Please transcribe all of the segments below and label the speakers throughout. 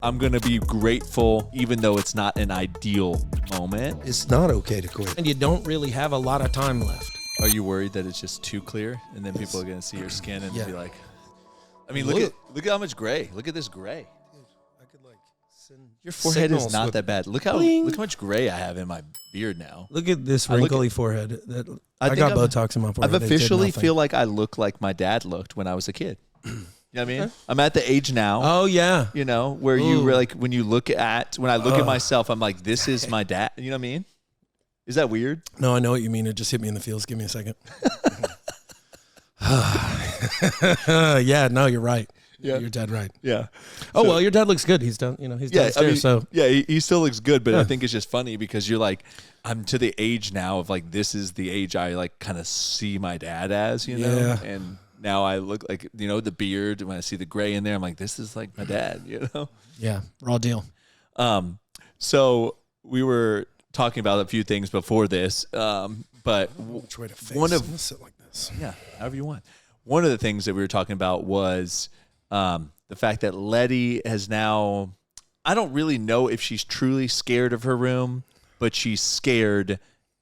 Speaker 1: I'm going to be grateful even though it's not an ideal moment.
Speaker 2: It's not okay to quit.
Speaker 3: And you don't really have a lot of time left.
Speaker 1: Are you worried that it's just too clear and then people are going to see your skin and be like, I mean, look at how much gray. Look at this gray.
Speaker 2: I could like send
Speaker 1: Your forehead is not that bad. Look how much gray I have in my beard now.
Speaker 3: Look at this wrinkly forehead. I
Speaker 1: think
Speaker 3: got Botox in my forehead.
Speaker 1: I've officially feel like I look like my dad looked when I was a kid. You know what I mean? I'm at the age now.
Speaker 3: Oh yeah.
Speaker 1: You know, where you like when I look at myself, I'm like, this is my dad. You know what I mean? Is that weird?
Speaker 3: No, I know what you mean. It just hit me in the feels. Give me a second. Yeah, no, you're right. Yeah, you're dead right.
Speaker 1: Yeah.
Speaker 3: Oh, well, your dad looks good. He's done, he's downstairs.
Speaker 1: He still looks good, but I think it's just funny because you're like, I'm to the age now of like, this is the age I like kind of see my dad as, you know?
Speaker 3: Yeah.
Speaker 1: And now I look like, the beard, when I see the gray in there, I'm like, this is like my dad, you know?
Speaker 3: Yeah, raw deal.
Speaker 1: So we were talking about a few things before this, but
Speaker 3: Which way to face?
Speaker 1: one of
Speaker 3: I'm gonna sit like this.
Speaker 1: yeah, however you want. One of the things that we were talking about was the fact that Letty has now, I don't really know if she's truly scared of her room, but she's scared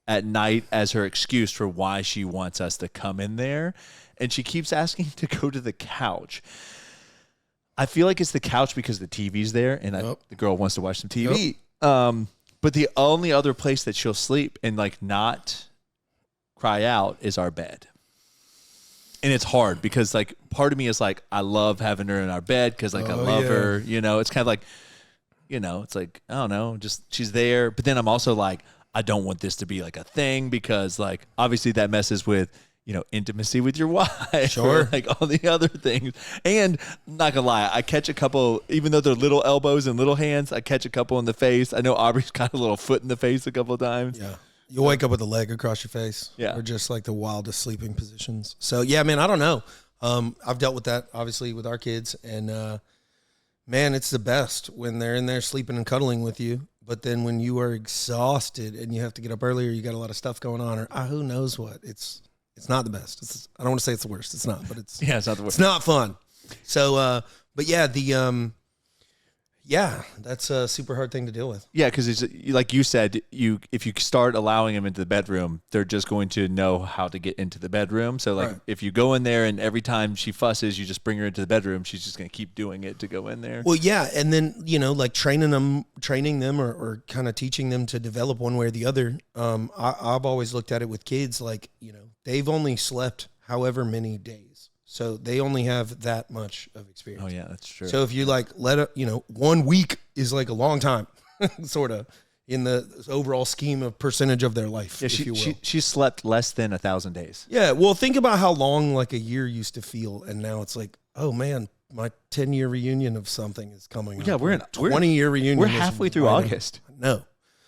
Speaker 1: at night as her excuse for why she wants us to come in there. And she keeps asking to go to the couch. I feel like it's the couch because the TV's there and the girl wants to watch some TV. But the only other place that she'll sleep and like not cry out is our bed. And it's hard because like part of me is like, I love having her in our bed because like I love her, it's kind of like, it's like, I don't know, just she's there. But then I'm also like, I don't want this to be like a thing because like obviously that messes with, intimacy with your wife.
Speaker 3: Sure.
Speaker 1: Like all the other things. And I'm not gonna lie, I catch a couple, even though they're little elbows and little hands, I catch a couple in the face. I know Aubrey's got a little foot in the face a couple of times.
Speaker 3: Yeah. You'll wake up with a leg across your face.
Speaker 1: Yeah.
Speaker 3: Or just like the wildest sleeping positions. So, yeah, man, I don't know. I've dealt with that, obviously, with our kids. And, man, it's the best when they're in there sleeping and cuddling with you. But then when you are exhausted and you have to get up earlier, you got a lot of stuff going on, or who knows what. It's not the best. I don't want to say it's the worst. It's not, but it's
Speaker 1: it's not the worst.
Speaker 3: It's not fun. So, but yeah, that's a super hard thing to deal with.
Speaker 1: Yeah, because it's like you said, if you start allowing them into the bedroom, they're just going to know how to get into the bedroom. So like if you go in there and every time she fusses, you just bring her into the bedroom, she's just going to keep doing it to go in there.
Speaker 3: Well, yeah, and then like training them or kind of teaching them to develop one way or the other. I've always looked at it with kids like they've only slept however many days. So they only have that much of experience.
Speaker 1: Oh, yeah, that's true.
Speaker 3: So if you like 1 week is like a long time, sort of, in the overall scheme of percentage of their life, if you will.
Speaker 1: She slept less than 1,000 days.
Speaker 3: Yeah, well, think about how long like a year used to feel, and now it's like, oh man, my 10-year reunion of something is coming.
Speaker 1: Yeah,
Speaker 3: up.
Speaker 1: we're in
Speaker 3: 20-year reunion.
Speaker 1: We're halfway through August.
Speaker 3: No,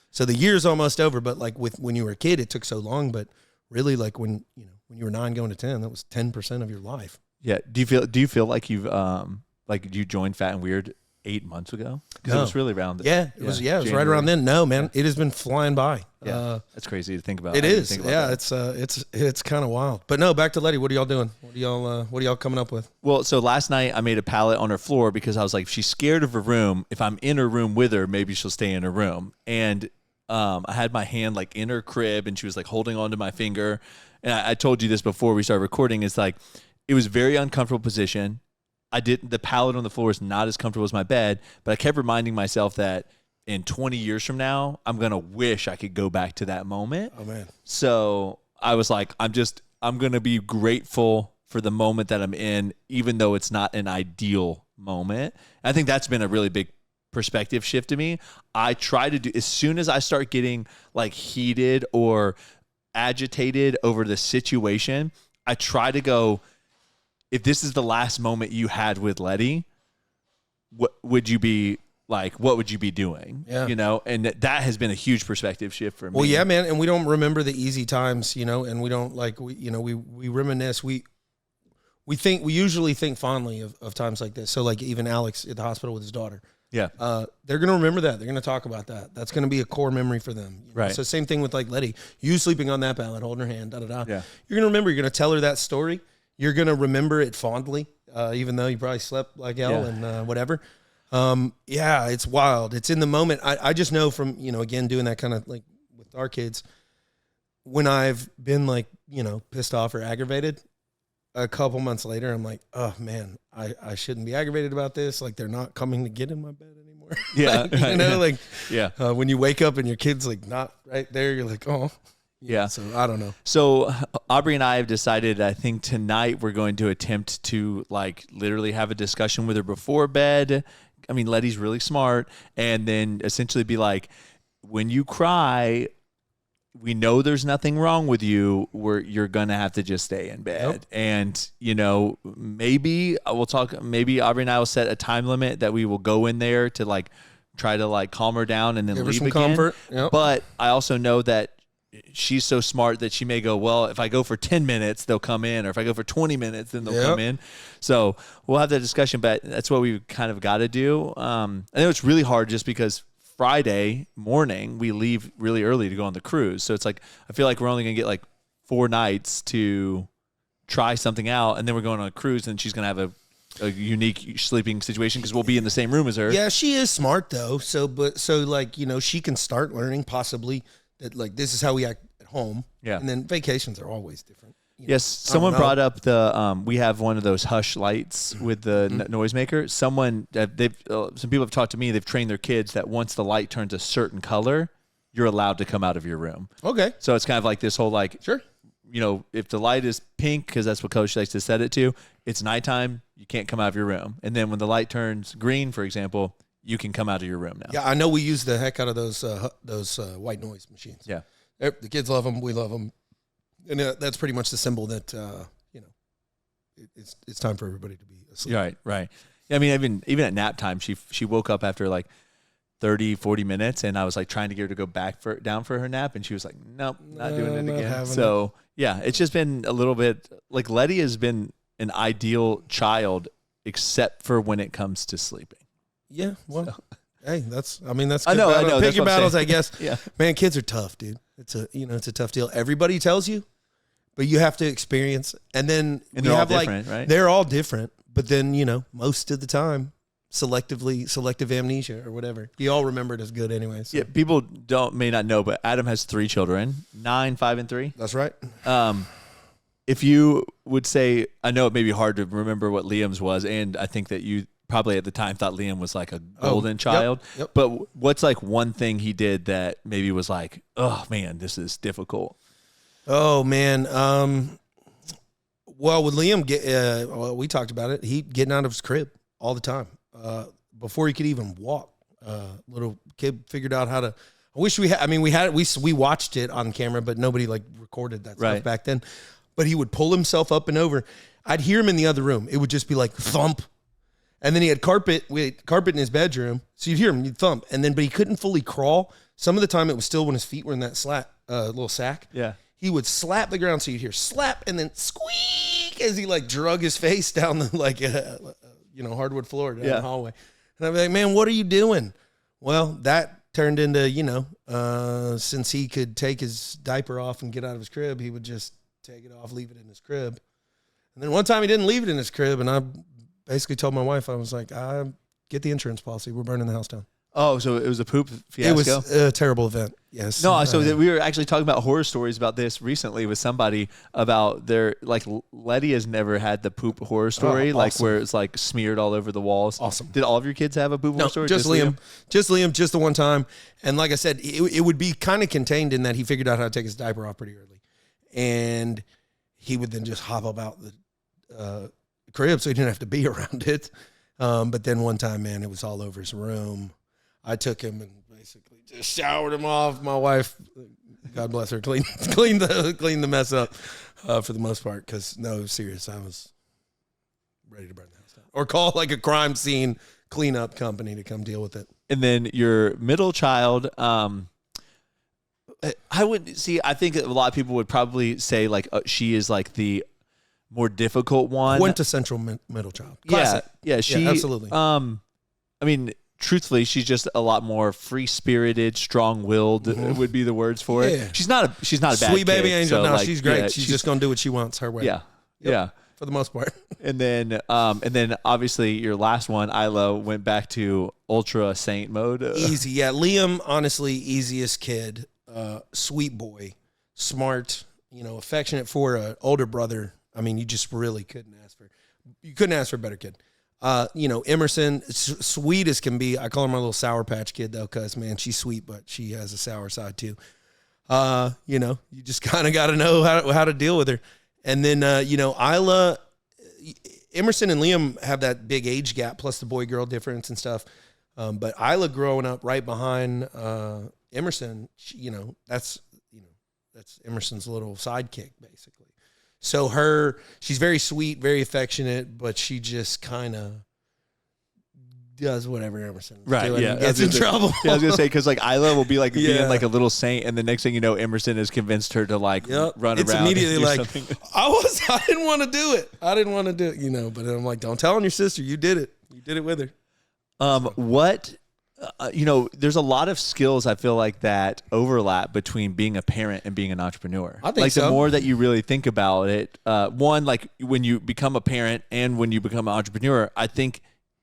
Speaker 3: so the year's almost over. But like when you were a kid, it took so long. But really, like when you were 9 going to 10, that was 10% of your life.
Speaker 1: Yeah. Do you feel like you've you joined Fat and Weird 8 months ago? Because it was really around.
Speaker 3: It was right around then. No, man, it has been flying by.
Speaker 1: Yeah, that's crazy to think about.
Speaker 3: It is. Yeah, it's kind of wild. But no, back to Letty. What are y'all doing? What are y'all coming up with?
Speaker 1: Well, so last night I made a pallet on her floor because I was like, if she's scared of her room, if I'm in her room with her, maybe she'll stay in her room. And I had my hand like in her crib, and she was like holding onto my finger. And I told you this before we started recording. It's like it was a very uncomfortable position. The pallet on the floor is not as comfortable as my bed, but I kept reminding myself that in 20 years from now, I'm going to wish I could go back to that moment.
Speaker 3: Oh, man.
Speaker 1: So I was like, I'm going to be grateful for the moment that I'm in, even though it's not an ideal moment. I think that's been a really big perspective shift to me. I try to do, as soon as I start getting like heated or agitated over the situation, I try to go, if this is the last moment you had with Letty, what would you be like? What would you be doing?
Speaker 3: Yeah.
Speaker 1: And that has been a huge perspective shift for me.
Speaker 3: Well, yeah, man. And we don't remember the easy times, and we don't we reminisce. We usually think fondly of times like this. So like even Alex at the hospital with his daughter.
Speaker 1: Yeah.
Speaker 3: They're going to remember that. They're going to talk about that. That's going to be a core memory for them.
Speaker 1: Right.
Speaker 3: So same thing with like Letty, you sleeping on that pallet, holding her hand,
Speaker 1: Yeah.
Speaker 3: You're going to remember, you're going to tell her that story. You're going to remember it fondly, even though you probably slept like hell and whatever. Yeah, it's wild. It's in the moment. I just know from, again, doing that kind of like with our kids, when I've been like, pissed off or aggravated, a couple months later, I'm like, oh man, I shouldn't be aggravated about this. Like they're not coming to get in my bed anymore.
Speaker 1: Yeah.
Speaker 3: When you wake up and your kid's like not right there, you're like, oh.
Speaker 1: Yeah.
Speaker 3: So I don't know.
Speaker 1: So Aubrey and I have decided, I think tonight we're going to attempt to like literally have a discussion with her before bed. I mean, Letty's really smart. And then essentially be like, when you cry, we know there's nothing wrong with you. You're going to have to just stay in bed.
Speaker 3: Yep.
Speaker 1: And, maybe we'll talk, maybe Aubrey and I will set a time limit that we will go in there to like try to like calm her down and then
Speaker 3: Give her
Speaker 1: leave
Speaker 3: some
Speaker 1: again.
Speaker 3: comfort. Yep.
Speaker 1: But I also know that she's so smart that she may go, well, if I go for 10 minutes, they'll come in. Or if I go for 20 minutes, then they'll come in. So we'll have that discussion, but that's what we kind of got to do. I know it's really hard just because Friday morning we leave really early to go on the cruise. So it's like, I feel like we're only going to get like 4 nights to try something out. And then we're going on a cruise and she's going to have a unique sleeping situation because we'll be in the same room as her.
Speaker 3: Yeah, she is smart though. So she can start learning possibly that like this is how we act at home.
Speaker 1: Yeah.
Speaker 3: And then vacations are always different.
Speaker 1: Yes, someone brought up the we have one of those hush lights with the noisemaker. Some people have talked to me. They've trained their kids that once the light turns a certain color, you're allowed to come out of your room.
Speaker 3: Okay.
Speaker 1: So it's kind of like this whole like,
Speaker 3: sure.
Speaker 1: If the light is pink because that's what Coach likes to set it to, it's nighttime. You can't come out of your room. And then when the light turns green, for example, you can come out of your room now.
Speaker 3: Yeah, I know we use the heck out of those white noise machines.
Speaker 1: Yeah,
Speaker 3: the kids love them. We love them. And that's pretty much the symbol that it's time for everybody to be asleep.
Speaker 1: Right. Yeah, I mean, even at nap time, she woke up after like 30, 40 minutes, and I was like trying to get her to go down for her nap, and she was like, nope, not doing it again. So yeah, it's just been a little bit like Letty has been an ideal child, except for when it comes to sleeping.
Speaker 3: Yeah, well, hey, that's good.
Speaker 1: I know.
Speaker 3: Picking battles, I guess.
Speaker 1: Yeah,
Speaker 3: man, kids are tough, dude. It's a tough deal. Everybody tells you, but you have to experience. And then
Speaker 1: they're all different, right?
Speaker 3: They're all different, but then most of the time, selective amnesia or whatever. You all remember it as good anyway. So.
Speaker 1: Yeah, people may not know, but Adam has 3 children, 9, 5, and 3.
Speaker 3: That's right.
Speaker 1: If you would say, I know it may be hard to remember what Liam's was, and I think that you probably at the time thought Liam was like a golden child.
Speaker 3: Yep.
Speaker 1: But what's like one thing he did that maybe was like, oh man, this is difficult?
Speaker 3: Oh man. Well, with Liam, we talked about it. He getting out of his crib all the time before he could even walk. Little kid figured out how to. I wish we had. We watched it on camera, but nobody like recorded that stuff back then. But he would pull himself up and over. I'd hear him in the other room. It would just be like thump. And then he had carpet. We had carpet in his bedroom, so you'd hear him, you'd thump, and then but he couldn't fully crawl. Some of the time, it was still when his feet were in that little sack.
Speaker 1: Yeah,
Speaker 3: he would slap the ground, so you'd hear slap, and then squeak as he like drug his face down the hardwood floor down the hallway. And I'd be like, man, what are you doing? Well, that turned into since he could take his diaper off and get out of his crib, he would just take it off, leave it in his crib. And then one time he didn't leave it in his crib, and I basically told my wife, I was like, get the insurance policy. We're burning the house down.
Speaker 1: Oh, so it was a poop fiasco?
Speaker 3: It was a terrible event, yes.
Speaker 1: No, so we were actually talking about horror stories about this recently with somebody about Letty has never had the poop horror story, where it's like smeared all over the walls.
Speaker 3: Awesome.
Speaker 1: Did all of your kids have a poop horror story?
Speaker 3: Just Liam. Just Liam, just the one time. And like I said, it would be kind of contained in that he figured out how to take his diaper off pretty early. And he would then just hop about the crib so he didn't have to be around it. But then one time, man, it was all over his room. I took him and basically just showered him off. My wife, God bless her, cleaned the mess up for the most part. Because no, serious, I was ready to burn the house down or call like a crime scene cleanup company to come deal with it.
Speaker 1: And then your middle child, I would see. I think a lot of people would probably say like she is like the more difficult one.
Speaker 3: Quintessential middle child. Classic.
Speaker 1: Yeah. She
Speaker 3: absolutely.
Speaker 1: I mean, truthfully, she's just a lot more free-spirited, strong-willed. Would be the words for it.
Speaker 3: Yeah.
Speaker 1: She's not a bad
Speaker 3: sweet baby
Speaker 1: kid,
Speaker 3: angel.
Speaker 1: So
Speaker 3: no,
Speaker 1: like,
Speaker 3: she's great.
Speaker 1: yeah,
Speaker 3: she's just gonna do what she wants her way.
Speaker 1: Yeah.
Speaker 3: for the most part.
Speaker 1: And then obviously your last one, Isla, went back to Ultra Saint mode.
Speaker 3: Easy, yeah. Liam, honestly, easiest kid, sweet boy, smart, affectionate for an older brother. I mean, you just really couldn't ask for a better kid. Emerson, sweet as can be. I call her my little Sour Patch Kid though, because man, she's sweet, but she has a sour side too. You just kind of got to know how to deal with her. And then, Isla, Emerson and Liam have that big age gap plus the boy-girl difference and stuff. But Isla growing up right behind Emerson, that's Emerson's little sidekick, basically. So she's very sweet, very affectionate, but she just kind of does whatever Emerson doing and gets in trouble.
Speaker 1: Yeah, I was gonna say, because like Isla will be like being like a little saint, and the next thing you know, Emerson has convinced her to like run
Speaker 3: it's
Speaker 1: around.
Speaker 3: Immediately
Speaker 1: and do
Speaker 3: like
Speaker 1: something.
Speaker 3: I didn't want to do it. But I'm like, don't tell on your sister. You did it. You did it with her.
Speaker 1: There's a lot of skills I feel like that overlap between being a parent and being an entrepreneur.
Speaker 3: I think so.
Speaker 1: The more that you really think about it, one, like when you become a parent and when you become an entrepreneur, I think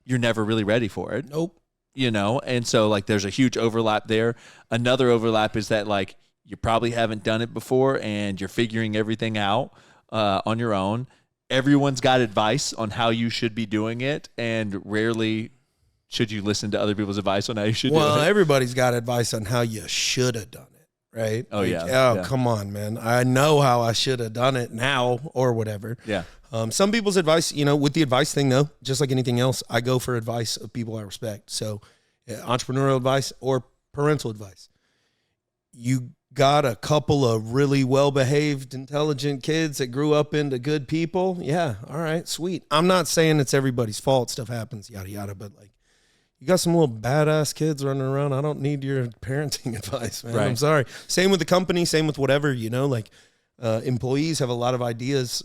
Speaker 1: you're never really ready for it.
Speaker 3: Nope.
Speaker 1: And so like there's a huge overlap there. Another overlap is that like you probably haven't done it before and you're figuring everything out on your own. Everyone's got advice on how you should be doing it, and rarely should you listen to other people's advice on how you should do it.
Speaker 3: Well, everybody's got advice on how you should have done it, right?
Speaker 1: Oh, yeah.
Speaker 3: Come on, man. I know how I should have done it now or whatever.
Speaker 1: Yeah.
Speaker 3: Some people's advice, with the advice thing, though, just like anything else, I go for advice of people I respect. So entrepreneurial advice or parental advice. You got a couple of really well-behaved, intelligent kids that grew up into good people. Yeah, all right, sweet. I'm not saying it's everybody's fault. Stuff happens, yada, yada, but like, you got some little badass kids running around. I don't need your parenting advice, man.
Speaker 1: Right.
Speaker 3: I'm sorry. Same with the company, same with whatever, employees have a lot of ideas.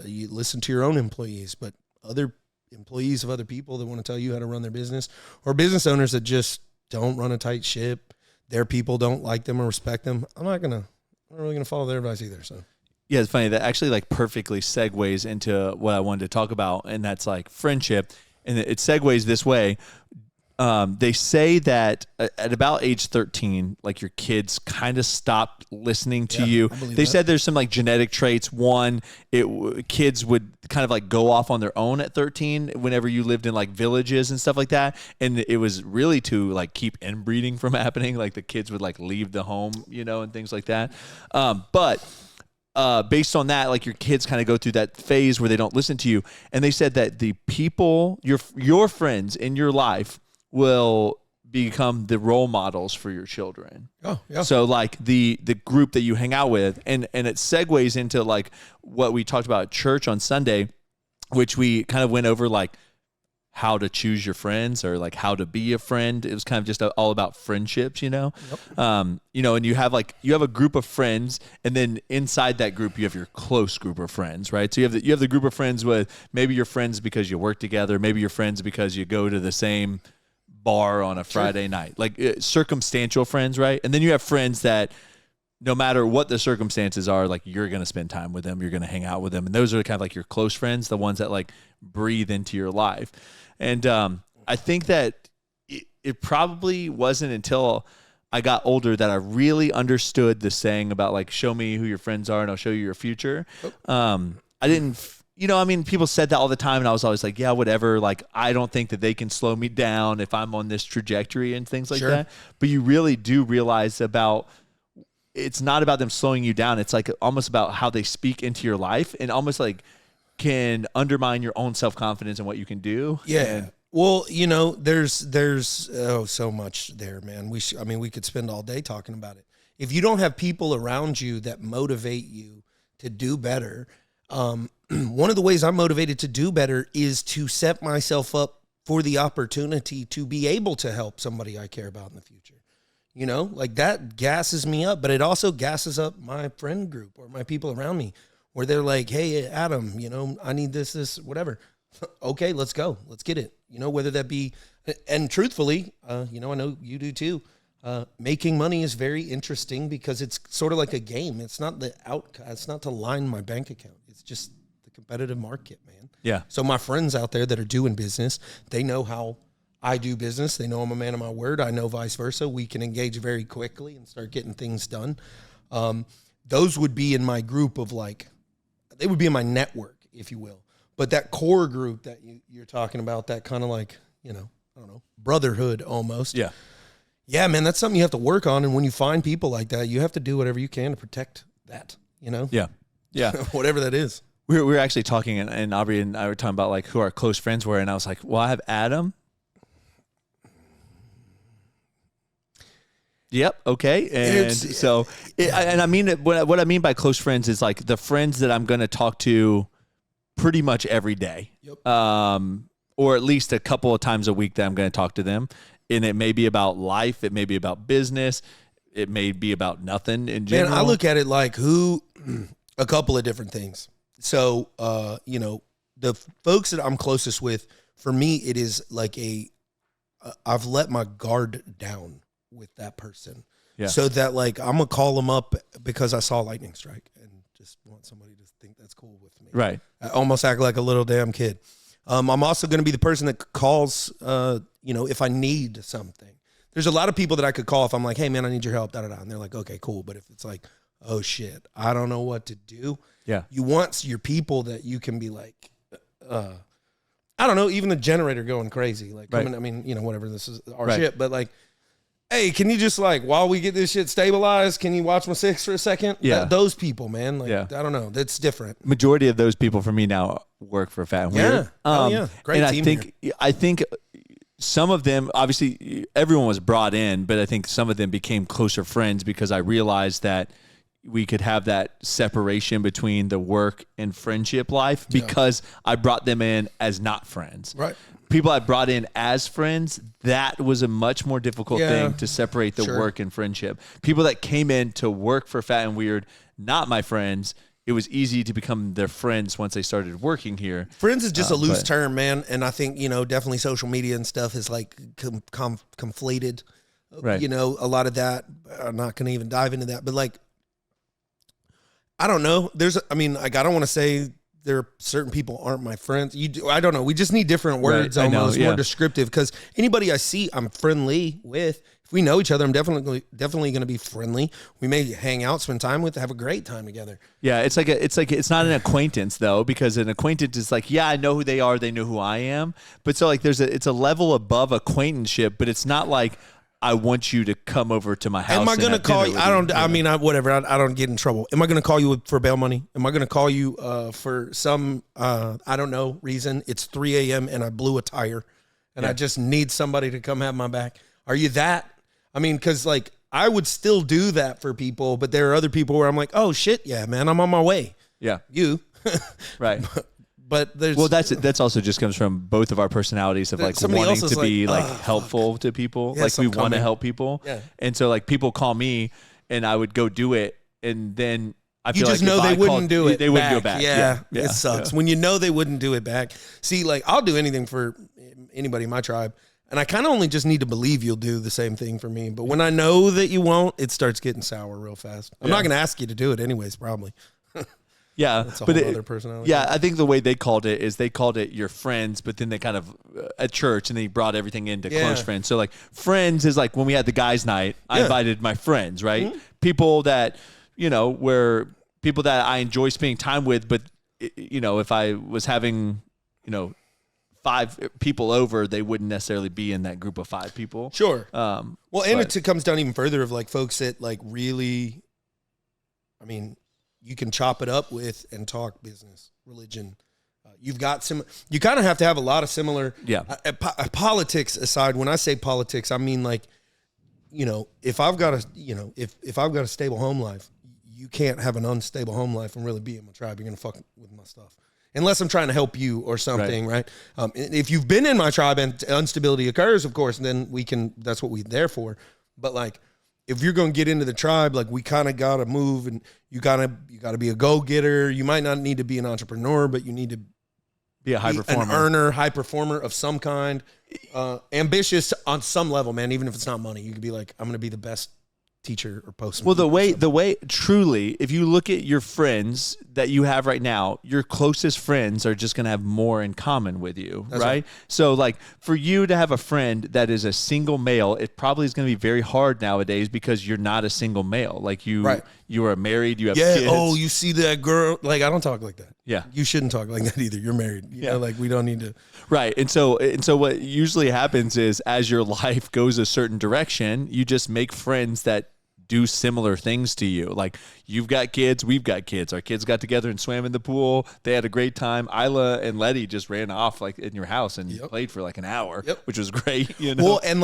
Speaker 3: You listen to your own employees, but other employees of other people that want to tell you how to run their business, or business owners that just don't run a tight ship. Their people don't like them or respect them. I'm not really gonna follow their advice either. So
Speaker 1: yeah, it's funny that actually like perfectly segues into what I wanted to talk about, and that's like friendship. And it segues this way. They say that at about age 13, like your kids kind of stop listening to you. They said there's some like genetic traits. One, kids would kind of like go off on their own at 13 whenever you lived in like villages and stuff like that. And it was really to like keep inbreeding from happening. Like the kids would like leave the home, and things like that. Based on that, like your kids kind of go through that phase where they don't listen to you. And they said that the people, your friends in your life will become the role models for your children.
Speaker 3: Oh, yeah.
Speaker 1: So like the group that you hang out with, and it segues into like what we talked about at church on Sunday, which we kind of went over like how to choose your friends or like how to be a friend. It was kind of just all about friendships, Yep. And you have a group of friends, and then inside that group you have your close group of friends, right? So you have the group of friends with maybe you're friends because you work together, maybe you're friends because you go to the same bar on a Friday night, like circumstantial friends, right? And then you have friends that no matter what the circumstances are, like you're going to spend time with them, you're going to hang out with them. And those are kind of like your close friends, the ones that like breathe into your life. And I think that it probably wasn't until I got older that I really understood the saying about like, show me who your friends are and I'll show you your future. I didn't, people said that all the time, and I was always like, yeah, whatever. Like, I don't think that they can slow me down if I'm on this trajectory and things like that. But you really do realize it's not about them slowing you down. It's like almost about how they speak into your life and almost like can undermine your own self-confidence and what you can do.
Speaker 3: Yeah. Well, there's so much there, man. We could spend all day talking about it. If you don't have people around you that motivate you to do better, one of the ways I'm motivated to do better is to set myself up for the opportunity to be able to help somebody I care about in the future. Like that gasses me up, but it also gasses up my friend group or my people around me where they're like, hey, Adam, I need this, whatever. Okay, let's go. Let's get it. Whether that be, and truthfully, I know you do too. Making money is very interesting because it's sort of like a game. It's not it's not to line my bank account. It's just the competitive market, man.
Speaker 1: Yeah.
Speaker 3: So my friends out there that are doing business, they know how I do business. They know I'm a man of my word. I know vice versa. We can engage very quickly and start getting things done. Those would be in my group of like, they would be in my network, if you will. But that core group that you're talking about, that kind of like, I don't know, brotherhood almost.
Speaker 1: Yeah.
Speaker 3: Yeah, man, that's something you have to work on. And when you find people like that, you have to do whatever you can to protect that,
Speaker 1: Yeah. Yeah.
Speaker 3: whatever that is.
Speaker 1: We were actually talking, and Aubrey and I were talking about like who our close friends were, and I was like, well, I have Adam. Yep. Okay. And so, and I mean, what I mean by close friends is like the friends that I'm going to talk to pretty much every day.
Speaker 3: Yep.
Speaker 1: Or at least a couple of times a week that I'm going to talk to them. And it may be about life. It may be about business. It may be about nothing in general.
Speaker 3: Man, I look at it like a couple of different things. So, the folks that I'm closest with, for me, it is like I've let my guard down with that person.
Speaker 1: Yeah.
Speaker 3: So that like, I'm going to call them up because I saw lightning strike and just want somebody to think that's cool with me.
Speaker 1: Right.
Speaker 3: I almost act like a little damn kid. I'm also going to be the person that calls, if I need something. There's a lot of people that I could call if I'm like, hey, man, I need your help, da-da-da. And they're like, okay, cool. But if it's like, oh, shit, I don't know what to do.
Speaker 1: Yeah.
Speaker 3: You want your people that you can be like, I don't know, even the generator going crazy. Like,
Speaker 1: right.
Speaker 3: I mean, whatever, this is our
Speaker 1: right.
Speaker 3: shit. But like, hey, can you just like, while we get this shit stabilized, can you watch my six for a second?
Speaker 1: Yeah.
Speaker 3: Those people, man. Like,
Speaker 1: yeah.
Speaker 3: I don't know. That's different.
Speaker 1: Majority of those people for me now work for Fat and Weird.
Speaker 3: Yeah. Great
Speaker 1: and
Speaker 3: team
Speaker 1: I think some of them, obviously everyone was brought in, but I think some of them became closer friends because I realized that we could have that separation between the work and friendship life because I brought them in as not friends.
Speaker 3: Right.
Speaker 1: People I brought in as friends, that was a much more difficult thing to separate the work and friendship. People that came in to work for Fat and Weird, not my friends, it was easy to become their friends once they started working here.
Speaker 3: Friends is just a loose term, man. And I think, definitely social media and stuff is like conflated.
Speaker 1: Right.
Speaker 3: A lot of that, I'm not going to even dive into that. But like, I don't know. I don't want to say there are certain people aren't my friends. I don't know. We just need different words, almost more descriptive. Because anybody I see, I'm friendly with. If we know each other, I'm definitely going to be friendly. We may hang out, spend time with, have a great time together.
Speaker 1: Yeah, it's not an acquaintance though, because an acquaintance is like, yeah, I know who they are, they know who I am. But so like, it's a level above acquaintanceship, but it's not like I want you to come over to my house.
Speaker 3: Am I going to call you? Whatever. I don't get in trouble. Am I going to call you for bail money? Am I going to call you for some, I don't know, reason? It's 3 a.m. and I blew a tire and I just need somebody to come have my back. Are you that? I mean, because like I would still do that for people, but there are other people where I'm like, oh shit, yeah, man, I'm on my way.
Speaker 1: Yeah.
Speaker 3: You.
Speaker 1: Right.
Speaker 3: But there's
Speaker 1: that's also just comes from both of our personalities of like wanting to be like helpful to people.
Speaker 3: Yes,
Speaker 1: like we want to help people.
Speaker 3: Yeah.
Speaker 1: And so like people call me and I would go do it and then I feel
Speaker 3: you just
Speaker 1: like
Speaker 3: know they wouldn't do it.
Speaker 1: They wouldn't go back.
Speaker 3: Yeah, it sucks. When you know they wouldn't do it back. See, like I'll do anything for anybody in my tribe. And I kind of only just need to believe you'll do the same thing for me. But when I know that you won't, it starts getting sour real fast. I'm not going to ask you to do it anyways, probably.
Speaker 1: Yeah,
Speaker 3: that's a whole other personality.
Speaker 1: Yeah, I think the way they called it is they called it your friends, but then they kind of at church and they brought everything into close friends. So like friends is like when we had the guys' night, I invited my friends, right? Mm-hmm. People that were people that I enjoy spending time with, but if I was having 5 people over, they wouldn't necessarily be in that group of 5 people.
Speaker 3: Sure. It comes down even further of like folks that like really, I mean, you can chop it up with and talk business, religion. You've got you kind of have to have a lot of similar.
Speaker 1: Yeah.
Speaker 3: Politics aside, when I say politics, I mean like, if I've got if I've got a stable home life, you can't have an unstable home life and really be in my tribe. You're gonna fuck with my stuff. Unless I'm trying to help you or something, right? If you've been in my tribe and instability occurs, of course, then that's what we're there for. But like, if you're going to get into the tribe, like we kind of got to move and you got to be a go-getter. You might not need to be an entrepreneur, but you need to
Speaker 1: be a high performer,
Speaker 3: an earner, high performer of some kind, ambitious on some level, man, even if it's not money. You could be like, I'm going to be the best teacher or postman.
Speaker 1: Well, the way truly, if you look at your friends that you have right now, your closest friends are just going to have more in common with you, right? So like for you to have a friend that is a single male, it probably is going to be very hard nowadays because you're not a single male. Like you are married, you have kids.
Speaker 3: Oh, you see that girl? Like, I don't talk like that.
Speaker 1: Yeah.
Speaker 3: You shouldn't talk like that either. You're married. You know, like we don't need to.
Speaker 1: Right. And so what usually happens is as your life goes a certain direction, you just make friends that do similar things to you. Like you've got kids, we've got kids. Our kids got together and swam in the pool. They had a great time. Isla and Letty just ran off like in your house and played for like an hour, which was great. You know?
Speaker 3: Well, and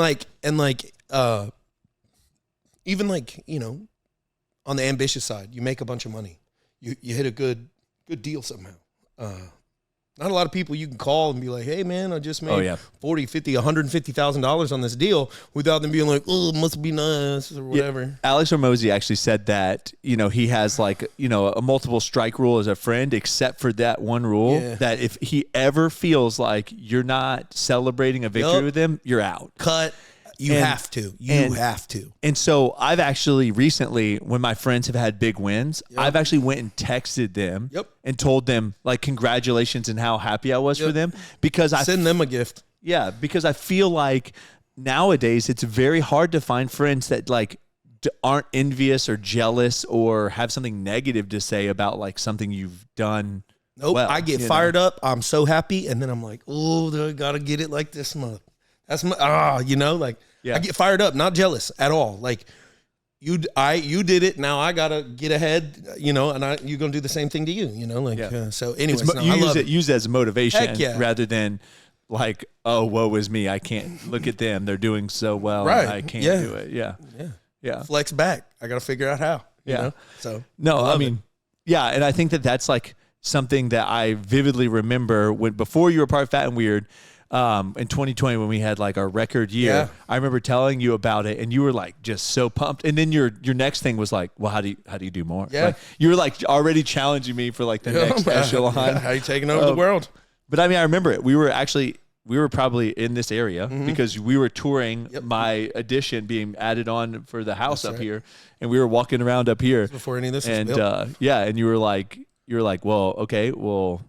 Speaker 3: even like, you know, on the ambitious side, you make a bunch of money. You hit a good deal somehow. Not a lot of people you can call and be like, hey, man, I just made $40, $50, $150,000 on this deal without them being like, oh, it must be nice or whatever.
Speaker 1: Yeah. Alex Hormozi actually said that, you know, he has like, you know, a multiple strike rule as a friend, except for that one rule that if he ever feels like you're not celebrating a victory with him, you're out.
Speaker 3: Cut. You have to. You have to.
Speaker 1: And so I've actually recently, when my friends have had big wins, I've actually went and texted them and told them like congratulations and how happy I was for them because I
Speaker 3: send them a gift.
Speaker 1: Yeah, because I feel like nowadays it's very hard to find friends that like aren't envious or jealous or have something negative to say about like something you've done.
Speaker 3: Nope. Well, I get fired up. I'm so happy, and then I'm like, oh, I gotta get it like this month. That's my you know, like I get fired up, not jealous at all. Like you did it. Now I gotta get ahead, you know, and you're gonna do the same thing to you, you know. Like so. Anyways,
Speaker 1: use it as motivation rather than like, oh, woe is me. I can't look at them. They're doing so well.
Speaker 3: Right.
Speaker 1: I can't do it. Yeah.
Speaker 3: Flex back. I gotta figure out how. You know? So
Speaker 1: no, I mean, and I think that's like something that I vividly remember when before you were part of Fat and Weird. In 2020 when we had like our record year, I remember telling you about it and you were like just so pumped. And then your next thing was like, well, how do you do more?
Speaker 3: Yeah.
Speaker 1: Like, you were like already challenging me for like the next echelon.
Speaker 3: How are you taking over the world?
Speaker 1: But I mean, I remember it. We were probably in this area because we were touring my edition being added on for the house up here. And we were walking around up here
Speaker 3: before any of this
Speaker 1: was
Speaker 3: built.
Speaker 1: And you were like, well, okay, well,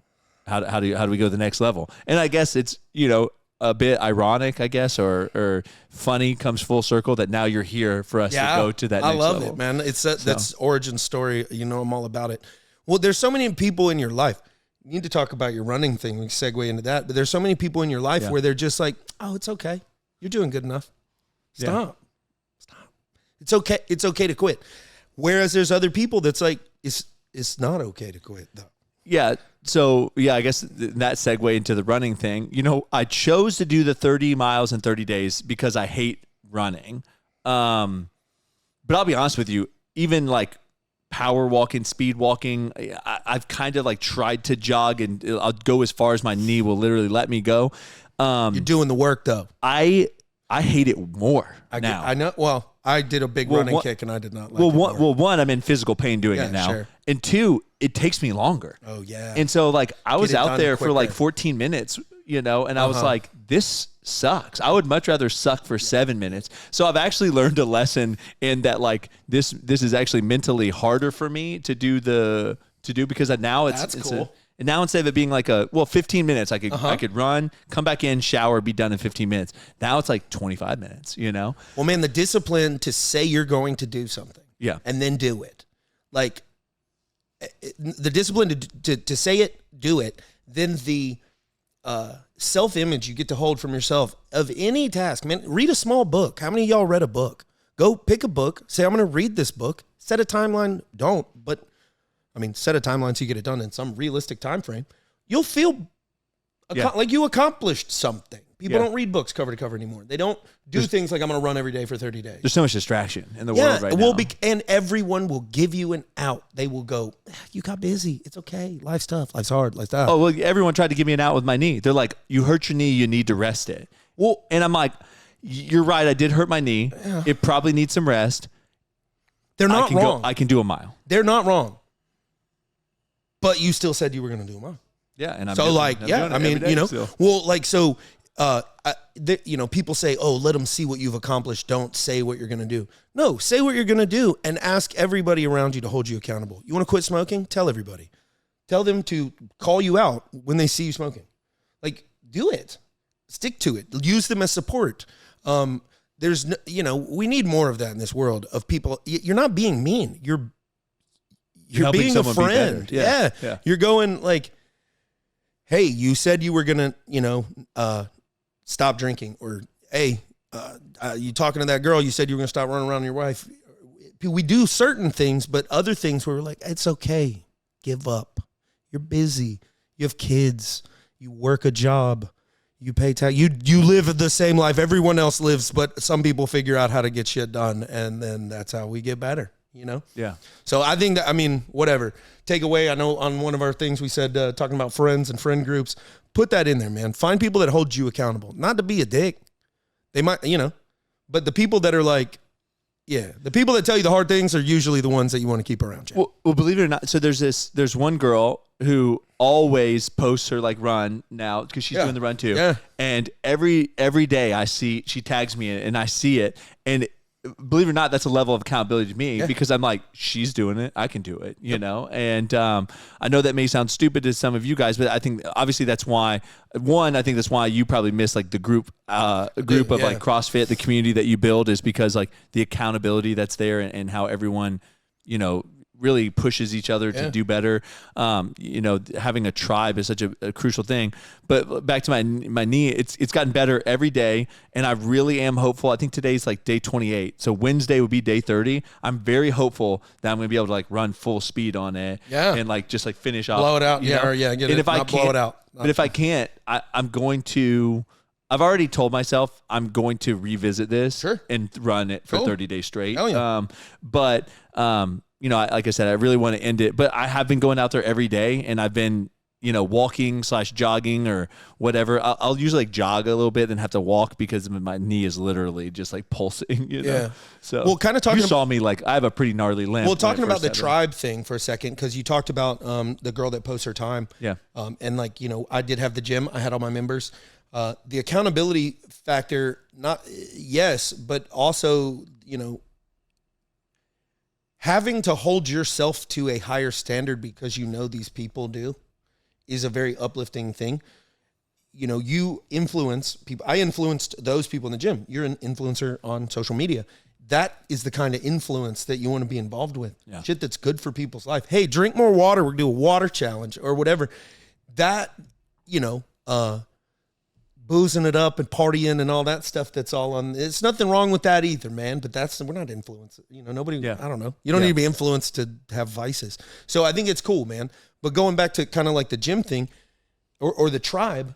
Speaker 1: how do we go to the next level? And I guess it's, you know, a bit ironic, I guess, or funny comes full circle that now you're here for us to go to that next level. I love
Speaker 3: it, man. It's that's origin story. You know, I'm all about it. Well, there's so many people in your life. You need to talk about your running thing. We can segue into that. But there's so many people in your life where they're just like, oh, it's okay. You're doing good enough. Stop. It's okay. It's okay to quit. Whereas there's other people that's like, it's not okay to quit, though.
Speaker 1: Yeah. So, I guess that segue into the running thing. You know, I chose to do the 30 miles in 30 days because I hate running. But I'll be honest with you, even like power walking, speed walking, I've kind of like tried to jog and I'll go as far as my knee will literally let me go.
Speaker 3: You're doing the work though.
Speaker 1: I hate it more now.
Speaker 3: I know. Well, I did a big running kick and I did not like it more.
Speaker 1: One, I'm in physical pain doing it now.
Speaker 3: Sure.
Speaker 1: And two, it takes me longer.
Speaker 3: Oh, yeah.
Speaker 1: And so, like, I was out there for like 14 minutes, you know, and I was like, this sucks. I would much rather suck for 7 minutes. So I've actually learned a lesson in that, like, this is actually mentally harder for me to do because now it's
Speaker 3: cool.
Speaker 1: And now instead of it being like 15 minutes, I could run, come back in, shower, be done in 15 minutes. Now it's like 25 minutes, you know?
Speaker 3: Well, man, the discipline to say you're going to do something.
Speaker 1: Yeah.
Speaker 3: And then do it. Like, the discipline to say it, do it. Then the self-image you get to hold from yourself of any task. Man, read a small book. How many of y'all read a book? Go pick a book. Say, I'm going to read this book. Set a timeline. Don't. But set a timeline so you get it done in some realistic time frame. You'll feel like you accomplished something. People don't read books cover to cover anymore. They don't do things like I'm going to run every day for 30 days.
Speaker 1: There's so much distraction in the world right now.
Speaker 3: And everyone will give you an out. They will go, you got busy. It's okay. Life's tough. Life's hard. Life's tough.
Speaker 1: Oh, well, everyone tried to give me an out with my knee. They're like, you hurt your knee. You need to rest it. Well, and I'm like, you're right. I did hurt my knee. Yeah. It probably needs some rest.
Speaker 3: They're not wrong.
Speaker 1: I can do a mile.
Speaker 3: They're not wrong. But you still said you were going to do a mile.
Speaker 1: Yeah. And I'm
Speaker 3: so
Speaker 1: doing,
Speaker 3: like,
Speaker 1: I'm doing it every day
Speaker 3: you know,
Speaker 1: still.
Speaker 3: well, like, so People say, oh, let them see what you've accomplished. Don't say what you're going to do. No, say what you're going to do and ask everybody around you to hold you accountable. You want to quit smoking? Tell everybody. Tell them to call you out when they see you smoking. Like, do it. Stick to it. Use them as support. There's, we need more of that in this world of people. You're not being mean. You're being a friend.
Speaker 1: Be yeah.
Speaker 3: You're going like, hey, you said you were going to, stop drinking, or hey, you talking to that girl, you said you were going to stop running around your wife. We do certain things, but other things where we're like, it's okay. Give up. You're busy. You have kids. You work a job. You pay tax. You live the same life everyone else lives, but some people figure out how to get shit done, and then that's how we get better, Yeah. So I think that, whatever. Take away, I know on one of our things we said, talking about friends and friend groups, put that in there, man. Find people that hold you accountable. Not to be a dick. They might, but the people that are like, the people that tell you the hard things are usually the ones that you want to keep around you.
Speaker 1: Well, believe it or not, so there's one girl who always posts her like run now because she's doing the run too.
Speaker 3: Yeah.
Speaker 1: And every day she tags me in it and I see it, and believe it or not, that's a level of accountability to me because I'm like, she's doing it, I can do it, And I know that may sound stupid to some of you guys, but I think obviously that's why. I think that's why you probably miss like the group of like CrossFit, the community that you build, is because like the accountability that's there and how everyone, really pushes each other to do better. Having a tribe is such a crucial thing. But back to my knee, it's gotten better every day, and I really am hopeful. I think today's like day 28, so Wednesday would be day 30. I'm very hopeful that I'm going to be able to like run full speed on it, and like just like finish off,
Speaker 3: blow it out,
Speaker 1: get
Speaker 3: and
Speaker 1: it.
Speaker 3: If I can't blow it out,
Speaker 1: but if I can't, I'm going to. I've already told myself I'm going to revisit this and run it for 30 days straight.
Speaker 3: Hell yeah.
Speaker 1: Like I said, I really want to end it, but I have been going out there every day, and I've been, walking / jogging or whatever. I'll usually like jog a little bit and have to walk because my knee is literally just like pulsing,
Speaker 3: Yeah.
Speaker 1: So,
Speaker 3: well, kind of talking.
Speaker 1: You saw me like I have a pretty gnarly limp.
Speaker 3: Well, talking about the tribe thing for a second, because you talked about the girl that posts her time.
Speaker 1: Yeah.
Speaker 3: And like, I did have the gym. I had all my members. The accountability factor, but also, having to hold yourself to a higher standard because these people do is a very uplifting thing. You influence people. I influenced those people in the gym. You're an influencer on social media. That is the kind of influence that you want to be involved with. Yeah. Shit that's good for people's life. Hey, drink more water. We're going to do a water challenge or whatever. That, boozing it up and partying and all that stuff that's all on. It's nothing wrong with that either, man. But we're not influenced. Nobody, I don't know. You don't need to be influenced to have vices. So I think it's cool, man. But going back to kind of like the gym thing or the tribe,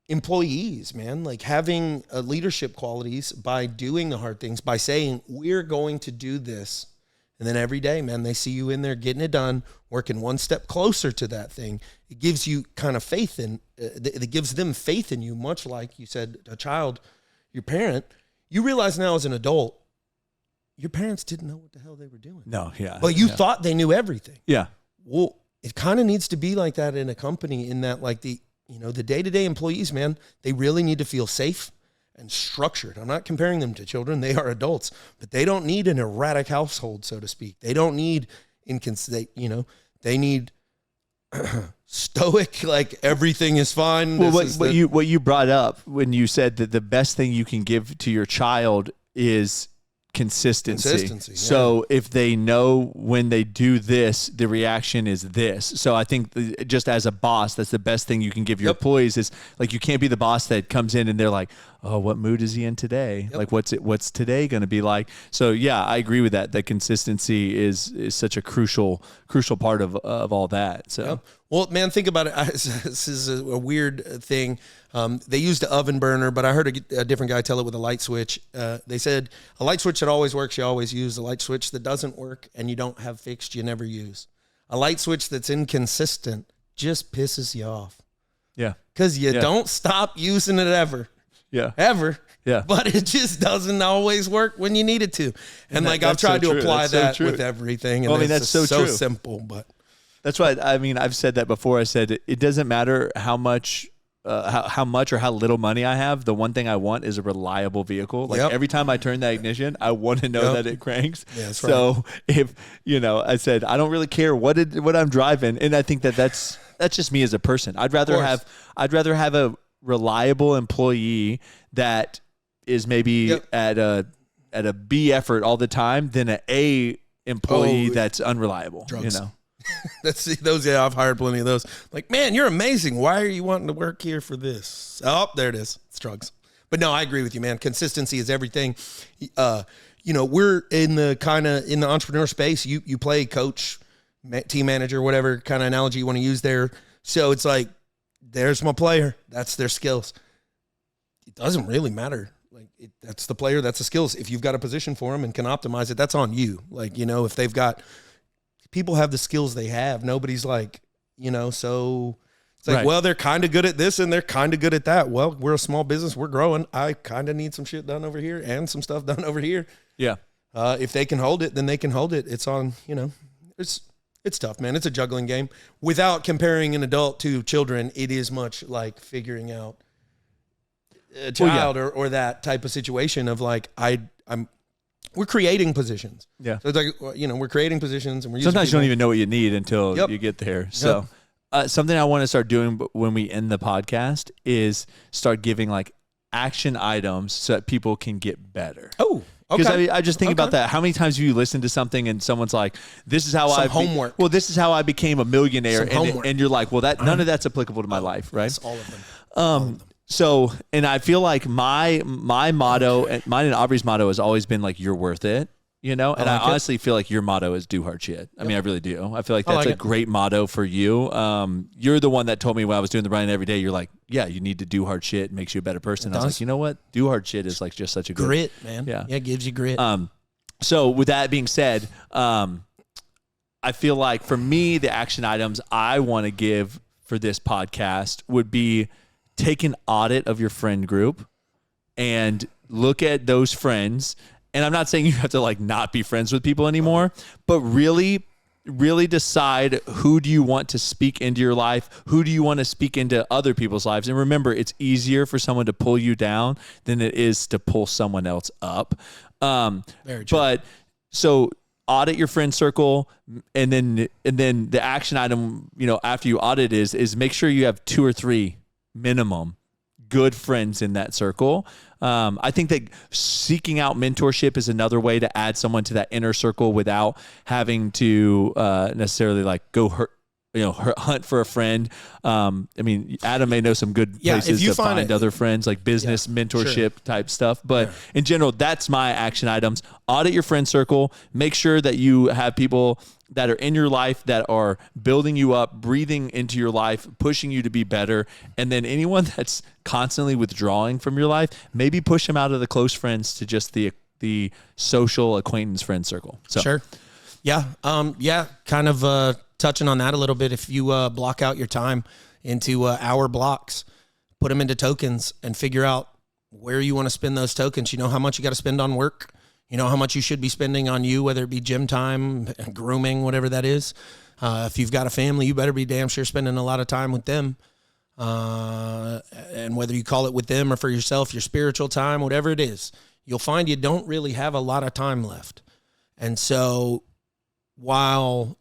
Speaker 3: employees, man, like having leadership qualities by doing the hard things, by saying, we're going to do this. And then every day, man, they see you in there getting it done, working one step closer to that thing. It gives you kind of faith it gives them faith in you, much like you said, a child, your parent. You realize now as an adult, your parents didn't know what the hell they were doing.
Speaker 1: No, yeah.
Speaker 3: But you thought they knew everything.
Speaker 1: Yeah.
Speaker 3: Well, it kind of needs to be like that in a company, in that like the day-to-day employees, man, they really need to feel safe and structured. I'm not comparing them to children. They are adults, but they don't need an erratic household, so to speak. They don't need they need stoic, like everything is fine.
Speaker 1: Well, what you brought up when you said that the best thing you can give to your child is consistency. So if they know when they do this, the reaction is this. So I think just as a boss, that's the best thing you can give your employees is like, you can't be the boss that comes in and they're like, oh, what mood is he in today? Like what's today going to be like? So yeah, I agree with that. That consistency is such a crucial part of all that. So
Speaker 3: well, man, think about it. This is a weird thing. They used the oven burner, but I heard a different guy tell it with a light switch. They said a light switch that always works, you always use. A light switch that doesn't work and you don't have fixed, you never use. A light switch that's inconsistent just pisses you off.
Speaker 1: Yeah.
Speaker 3: Because you don't stop using it ever.
Speaker 1: Yeah.
Speaker 3: Ever.
Speaker 1: Yeah.
Speaker 3: But it just doesn't always work when you need it to. And like I've tried to apply that with everything. And
Speaker 1: that's so true.
Speaker 3: Simple, but.
Speaker 1: That's why, I've said that before. I said it doesn't matter how much how much or how little money I have, the one thing I want is a reliable vehicle. Like
Speaker 3: Yep.
Speaker 1: every time I turn that ignition, I want to know that it cranks.
Speaker 3: Yeah, that's
Speaker 1: so if I said I don't really care what I'm driving, and I think that's just me as a person. I'd rather have a reliable employee that is maybe at a B effort all the time than an A employee that's unreliable.
Speaker 3: Drugs.
Speaker 1: You know.
Speaker 3: That's those. Yeah, I've hired plenty of those. Like, man, you're amazing. Why are you wanting to work here for this? Oh, there it is. It's drugs. But no, I agree with you, man. Consistency is everything. We're in the entrepreneur space. You play coach, team manager, whatever kind of analogy you want to use there. So it's like, there's my player. That's their skills. It doesn't really matter. Like that's the player. That's the skills. If you've got a position for them and can optimize it, that's on you. Like, if they've got. People have the skills they have. Nobody's like, so it's like, well, they're kind of good at this and they're kind of good at that. Well, we're a small business. We're growing. I kind of need some shit done over here and some stuff done over here.
Speaker 1: Yeah.
Speaker 3: If they can hold it, then they can hold it. It's on, it's tough, man. It's a juggling game. Without comparing an adult to children, it is much like figuring out a child or that type of situation of like, we're creating positions.
Speaker 1: Yeah.
Speaker 3: So it's like, we're creating positions and we're
Speaker 1: Sometimes
Speaker 3: using
Speaker 1: you don't even know what you need until you get there. So something I want to start doing when we end the podcast is start giving like action items so that people can get better.
Speaker 3: Oh, okay.
Speaker 1: Because I just think about that. How many times have you listened to something and someone's like, this is how
Speaker 3: homework.
Speaker 1: Well, this is how I became a millionaire. And you're like, well, none of that's applicable to my life, right?
Speaker 3: That's all of them.
Speaker 1: So, and I feel like my motto, and mine and Aubrey's motto has always been like, you're worth it, And I honestly feel like your motto is do hard shit. I mean, I really do. I feel like that's a great motto for you. You're the one that told me when I was doing the running every day, you're like, yeah, you need to do hard shit. It makes you a better person. I was like, you know what? Do hard shit is like just such a good
Speaker 3: grit, man.
Speaker 1: Yeah.
Speaker 3: Yeah. It gives you grit.
Speaker 1: So with that being said, I feel like for me, the action items I want to give for this podcast would be take an audit of your friend group and look at those friends. And I'm not saying you have to like not be friends with people anymore, but really, really decide who do you want to speak into your life? Who do you want to speak into other people's lives? And remember, it's easier for someone to pull you down than it is to pull someone else up.
Speaker 3: Very true.
Speaker 1: But so audit your friend circle, and then the action item, after you audit is make sure you have 2 or 3 minimum good friends in that circle. I think that seeking out mentorship is another way to add someone to that inner circle without having to necessarily like go hunt for a friend. I mean, Adam may know some good places to find other friends, like business mentorship type stuff. But in general, that's my action items. Audit your friend circle. Make sure that you have people that are in your life that are building you up, breathing into your life, pushing you to be better. And then anyone that's constantly withdrawing from your life, maybe push them out of the close friends to just the social acquaintance friend circle. So.
Speaker 3: Sure. Yeah. Kind of touching on that a little bit. If you block out your time into hour blocks, put them into tokens and figure out where you want to spend those tokens. You know how much you got to spend on work. You know how much you should be spending on you, whether it be gym time, grooming, whatever that is. If you've got a family, you better be damn sure spending a lot of time with them. And whether you call it with them or for yourself, your spiritual time, whatever it is, you'll find you don't really have a lot of time left. And so while,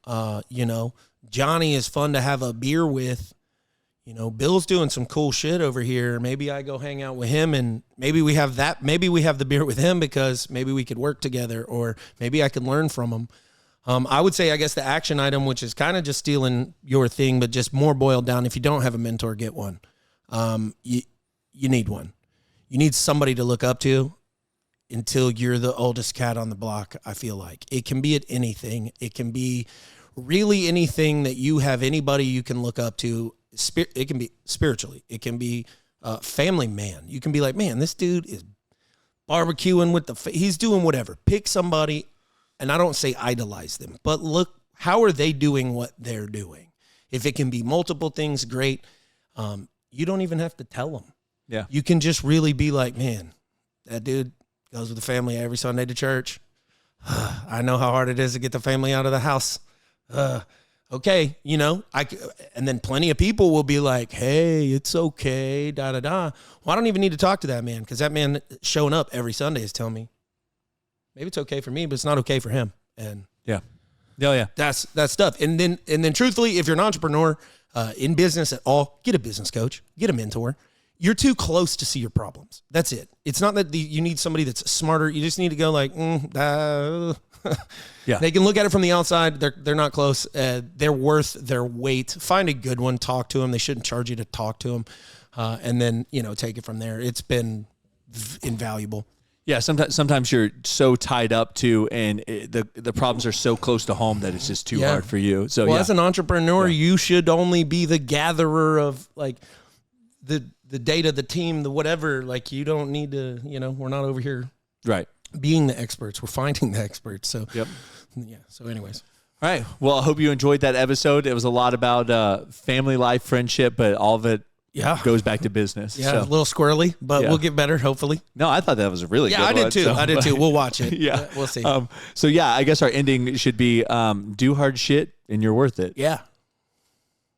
Speaker 3: Johnny is fun to have a beer with, Bill's doing some cool shit over here. Maybe I go hang out with him and maybe we have the beer with him because maybe we could work together or maybe I could learn from him. I would say, I guess the action item, which is kind of just stealing your thing, but just more boiled down. If you don't have a mentor, get one. You need one. You need somebody to look up to until you're the oldest cat on the block. I feel like it can be at anything. It can be really anything that you have anybody you can look up to. It can be spiritually. It can be family man. You can be like, man, this dude is barbecuing with he's doing whatever. Pick somebody, and I don't say idolize them, but look, how are they doing what they're doing? If it can be multiple things, great. You don't even have to tell them.
Speaker 1: Yeah.
Speaker 3: You can just really be like, man, that dude goes with the family every Sunday to church. I know how hard it is to get the family out of the house. okay, you know, and then plenty of people will be like, hey, it's okay, da da da. Well, I don't even need to talk to that man, because that man showing up every Sunday is telling me maybe it's okay for me, but it's not okay for him. And
Speaker 1: Yeah. Oh, yeah.
Speaker 3: that's stuff. And then truthfully, if you're an entrepreneur in business at all, get a business coach, get a mentor. You're too close to see your problems. That's it. It's not that you need somebody that's smarter. You just need to go like,
Speaker 1: Yeah.
Speaker 3: They can look at it from the outside. They're not close. They're worth their weight. Find a good one. Talk to them. They shouldn't charge you to talk to them. And then, you know, take it from there. It's been invaluable.
Speaker 1: Yeah, sometimes you're so tied up to, and the problems are so close to home that it's just too hard for you. So
Speaker 3: well, as an entrepreneur, you should only be the gatherer of like the data, the team, the whatever. Like, you don't need to, you know, we're not over here
Speaker 1: right
Speaker 3: being the experts. We're finding the experts. So
Speaker 1: Yep.
Speaker 3: yeah. So anyways.
Speaker 1: All right. Well, I hope you enjoyed that episode. It was a lot about family life, friendship, but all of it goes back to business.
Speaker 3: Yeah,
Speaker 1: So,
Speaker 3: a little squirrely, but we'll get better, hopefully.
Speaker 1: no, I thought that was a really good
Speaker 3: I did
Speaker 1: one,
Speaker 3: too.
Speaker 1: so-
Speaker 3: I did too. We'll watch it.
Speaker 1: Yeah.
Speaker 3: We'll see.
Speaker 1: So yeah, I guess our ending should be do hard shit and you're worth it.
Speaker 3: Yeah.